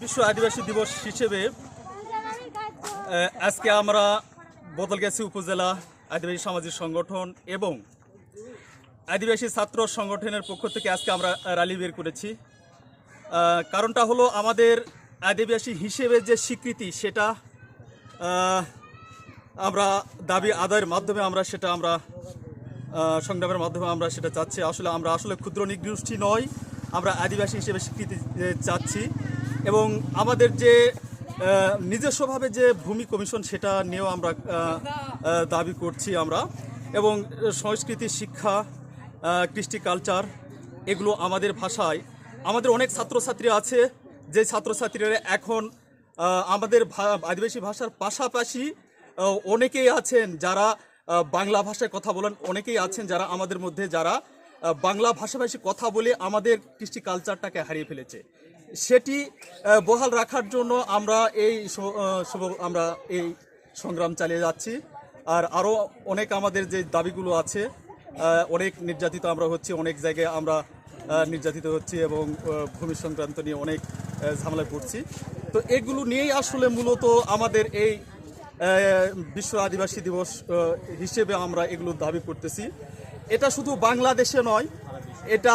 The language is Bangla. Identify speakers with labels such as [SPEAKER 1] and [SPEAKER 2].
[SPEAKER 1] বিশ্ব আদিবাসী দিবস হিসেবে আজকে আমরা বদলগাছি উপজেলা আদিবাসী সামাজিক সংগঠন এবং আদিবাসী ছাত্র সংগঠনের পক্ষ থেকে আজকে আমরা র্যালি বের করেছি। কারণটা হলো আমাদের আদিবাসী হিসেবে যে স্বীকৃতি সেটা আমরা দাবি আদায়ের মাধ্যমে আমরা সংগ্রামের মাধ্যমে আমরা সেটা চাচ্ছি। আমরা আসলে ক্ষুদ্র নিগোষ্ঠী নয়, আমরা আদিবাসী হিসেবে স্বীকৃতি চাচ্ছি এবং আমাদের যে নিজস্বভাবে যে ভূমি কমিশন সেটা নিয়েও আমরা দাবি করছি আমরা। এবং সংস্কৃতি, শিক্ষা, কৃষ্টি, কালচার এগুলো আমাদের ভাষায় আমাদের অনেক ছাত্রছাত্রী আছে যে ছাত্রছাত্রীরা এখন আমাদের আদিবাসী ভাষার পাশাপাশি অনেকেই আছেন যারা বাংলা ভাষায় কথা বলেন, অনেকেই আছেন যারা আমাদের মধ্যে যারা বাংলা ভাষাভাষী কথা বলে আমাদের কৃষ্টি কালচারটাকে হারিয়ে ফেলেছে। সেটি বহাল রাখার জন্য আমরা এই সংগ্রাম চালিয়ে যাচ্ছি। আর আরও অনেক আমাদের যে দাবিগুলো আছে, অনেক নির্যাতিত আমরা হচ্ছি, অনেক জায়গায় আমরা নির্যাতিত হচ্ছি এবং ভূমি সংক্রান্ত নিয়ে অনেক ঝামেলায় পড়ছি। তো এগুলো নিয়েই আসলে মূলত আমাদের এই বিশ্ব আদিবাসী দিবস হিসেবে আমরা এগুলো দাবি করতেছি। এটা শুধু বাংলাদেশে নয়, এটা